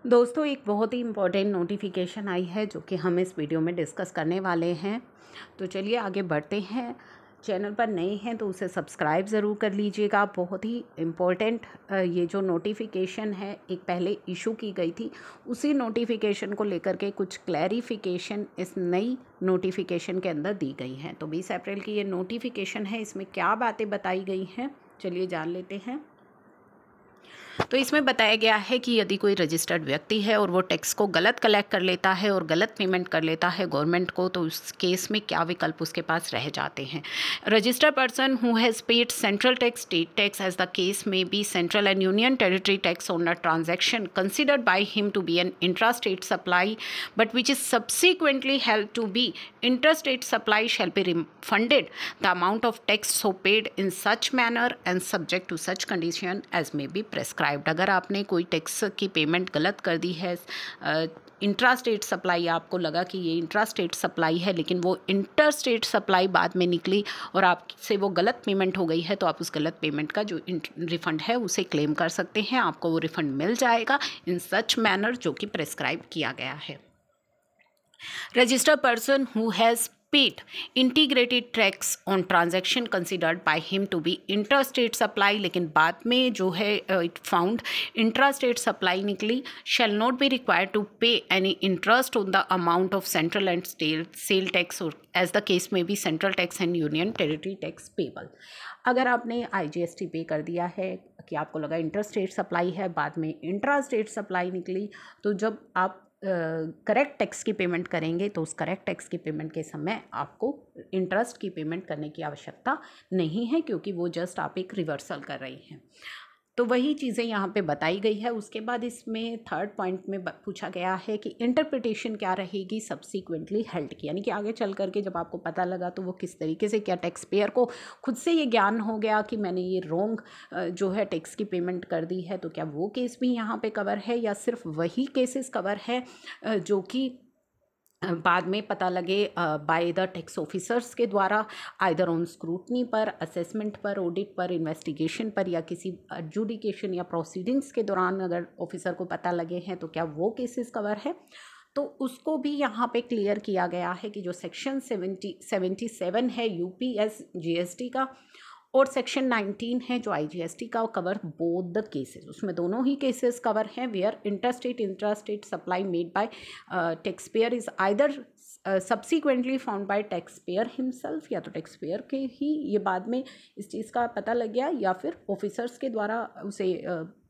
दोस्तों, एक बहुत ही इम्पोर्टेंट नोटिफिकेशन आई है जो कि हम इस वीडियो में डिस्कस करने वाले हैं। तो चलिए आगे बढ़ते हैं। चैनल पर नए हैं तो उसे सब्सक्राइब ज़रूर कर लीजिएगा। बहुत ही इम्पोर्टेंट ये जो नोटिफिकेशन है, एक पहले इशू की गई थी, उसी नोटिफिकेशन को लेकर के कुछ क्लैरिफिकेशन इस नई नोटिफिकेशन के अंदर दी गई हैं। तो 20 अप्रैल की ये नोटिफिकेशन है, इसमें क्या बातें बताई गई हैं चलिए जान लेते हैं। तो इसमें बताया गया है कि यदि कोई रजिस्टर्ड व्यक्ति है और वो टैक्स को गलत कलेक्ट कर लेता है और गलत पेमेंट कर लेता है गवर्नमेंट को, तो उस केस में क्या विकल्प उसके पास रह जाते हैं। Registered person who has paid central tax, state tax as the case may be central and union territory tax on a transaction considered by him to be an intra state supply but which is subsequently held to be inter state supply shall be refunded the amount of tax so paid in such manner and subject to such condition as may be prescribed। अगर आपने कोई tax की payment गलत कर दी है, intra state supply, आपको लगा कि ये इंट्रा स्टेट सप्लाई है लेकिन वो इंटर स्टेट सप्लाई बाद में निकली और आपसे वो गलत पेमेंट हो गई है, तो आप उस गलत पेमेंट का जो रिफ़ंड है उसे क्लेम कर सकते हैं। आपको वो रिफ़ंड मिल जाएगा इन सच मैनर जो कि प्रेस्क्राइब किया गया है। Registered person who has paid integrated tax on transaction considered by him to be interstate supply, लेकिन बाद में जो है it found intrastate supply निकली, shall not be required to pay any interest on the amount of central and state sale tax or as the case may be central tax and union territory tax payable। अगर आपने IGST पे कर दिया है कि आपको लगा interstate supply है, बाद में इंट्रास्टेट सप्लाई निकली, तो जब आप करेक्ट टैक्स की पेमेंट करेंगे तो उस करेक्ट टैक्स की पेमेंट के समय आपको इंटरेस्ट की पेमेंट करने की आवश्यकता नहीं है, क्योंकि वो जस्ट आप एक रिवर्सल कर रही हैं। तो वही चीज़ें यहाँ पे बताई गई है। उसके बाद इसमें थर्ड पॉइंट में पूछा गया है कि इंटरप्रिटेशन क्या रहेगी सब्सिक्वेंटली हेल्ड की, यानी कि आगे चल करके जब आपको पता लगा तो वो किस तरीके से, क्या टैक्स पेयर को खुद से ये ज्ञान हो गया कि मैंने ये रॉन्ग जो है टैक्स की पेमेंट कर दी है, तो क्या वो केस भी यहाँ पे कवर है या सिर्फ वही केसेस कवर है जो कि बाद में पता लगे बाय द टैक्स ऑफिसर्स के द्वारा, आइदर ऑन स्क्रूटनी पर, असेसमेंट पर, ऑडिट पर, इन्वेस्टिगेशन पर, या किसी एडजुडिकेशन या प्रोसीडिंग्स के दौरान अगर ऑफिसर को पता लगे हैं, तो क्या वो केसेस कवर है। तो उसको भी यहाँ पे क्लियर किया गया है कि जो सेक्शन 77 है यूपीएस जीएसटी का और सेक्शन 19 है जो IGST का, कवर बोथ द केसेस, उसमें दोनों ही केसेस कवर हैं where intrastate supply made by tax payer is either subsequently found by tax payer himself, या तो टैक्स पेयर के ही ये बाद में इस चीज़ का पता लग गया, या फिर ऑफिसर्स के द्वारा उसे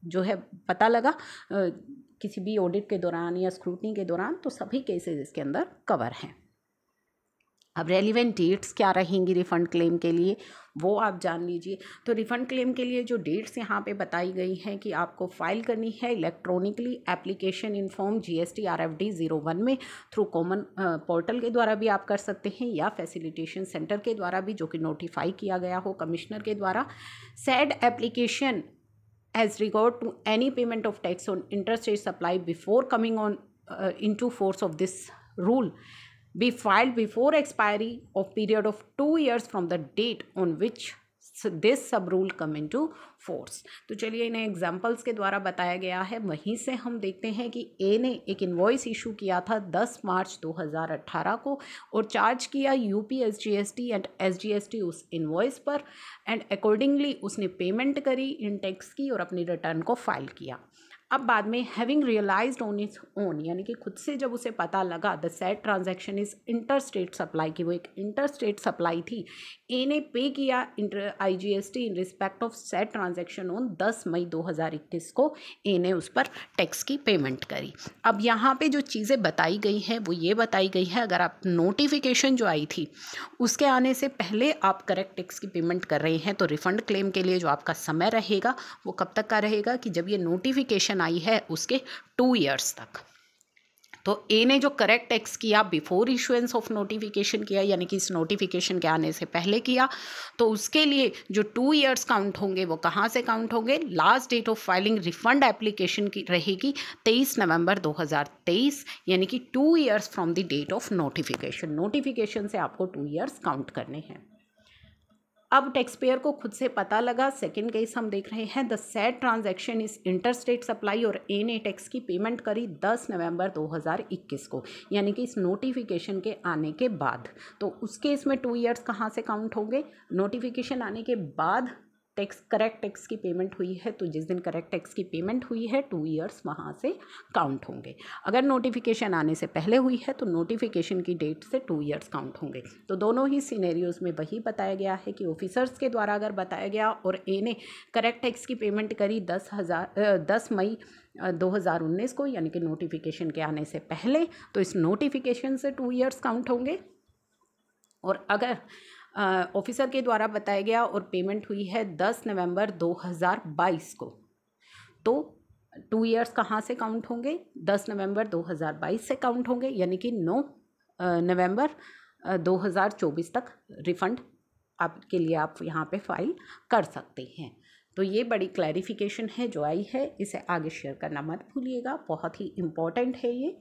जो है पता लगा किसी भी ऑडिट के दौरान या स्क्रूटनी के दौरान, तो सभी केसेस इसके अंदर कवर हैं। अब रेलिवेंट डेट्स क्या रहेंगी रिफ़ंड क्लेम के लिए, वो आप जान लीजिए। तो रिफ़ंड क्लेम के लिए जो डेट्स यहाँ पे बताई गई हैं कि आपको फाइल करनी है electronically application in form GST RFD 01 में, थ्रू कॉमन पोर्टल के द्वारा भी आप कर सकते हैं, या फैसिलिटेशन सेंटर के द्वारा भी, जो कि नोटिफाई किया गया हो कमिश्नर के द्वारा। Said application as regard to any payment of tax on interstate supply before coming on into force of this rule be filed before expiry of period of 2 years from the date on which this सब rule come into force. तो चलिए इन्हें examples के द्वारा बताया गया है। वहीं से हम देखते हैं कि ए ने एक इन्वॉइस इशू किया था 10 मार्च 2018 को और चार्ज किया यूपी SGST एंड SGST उस इन्वॉइस पर, एंड अकॉर्डिंगली उसने पेमेंट करी इन टैक्स की और अपनी रिटर्न को फाइल किया। अब बाद में having realized on its own, यानी कि खुद से जब उसे पता लगा the said transaction is interstate supply की, वो एक इंटरस्टेट सप्लाई थी, ए ने पे किया IGST in respect of said transaction on 10 मई 2021 को ए ने उस पर टैक्स की पेमेंट करी। अब यहाँ पे जो चीज़ें बताई गई हैं वो ये बताई गई है, अगर आप नोटिफिकेशन जो आई थी उसके आने से पहले आप करेक्ट टैक्स की पेमेंट कर रहे हैं, तो रिफ़ंड क्लेम के लिए जो आपका समय रहेगा वो कब तक का रहेगा कि जब ये नोटिफिकेशन आई है उसके 2 इयर्स तक। तो ए ने जो करेक्ट टैक्स किया बिफोर इशुएंस ऑफ नोटिफिकेशन किया, यानी कि इस नोटिफिकेशन के आने से पहले किया, तो उसके लिए जो 2 इयर्स काउंट होंगे वो कहाँ से काउंट होंगे, last date of filing refund application की रहेगी 23 नवंबर 2023, यानी कि 2 years from the date of notification. Notification से आपको 2 इयर्स काउंट करने हैं। अब टैक्स पेयर को खुद से पता लगा। सेकंड केस हम देख रहे हैं, the said transaction is interstate supply और एनए टैक्स की पेमेंट करी 10 नवंबर 2021 को, यानी कि इस नोटिफिकेशन के आने के बाद। तो उस केस में 2 ईयर्स कहाँ से काउंट होंगे? नोटिफिकेशन आने के बाद करेक्ट टैक्स की पेमेंट हुई है, तो जिस दिन करेक्ट टैक्स की पेमेंट हुई है 2 ईयर्स वहाँ से काउंट होंगे। अगर नोटिफिकेशन आने से पहले हुई है तो नोटिफिकेशन की डेट से 2 ईयर्स काउंट होंगे। तो दोनों ही सिनेरियोज में वही बताया गया है कि ऑफिसर्स के द्वारा अगर बताया गया और ए ने करेक्ट टैक्स की पेमेंट करी 10 मई 2019 को, यानी कि नोटिफिकेशन के आने से पहले, तो इस नोटिफिकेशन से 2 ईयर्स काउंट होंगे। और अगर ऑफिसर के द्वारा बताया गया और पेमेंट हुई है 10 नवंबर 2022 को, तो 2 ईयर्स कहाँ से काउंट होंगे? 10 नवंबर 2022 से काउंट होंगे, यानी कि 9 नवंबर 2024 तक रिफ़ंड आपके लिए आप यहाँ पे फाइल कर सकते हैं। तो ये बड़ी क्लैरिफिकेशन है जो आई है, इसे आगे शेयर करना मत भूलिएगा, बहुत ही इम्पोर्टेंट है ये।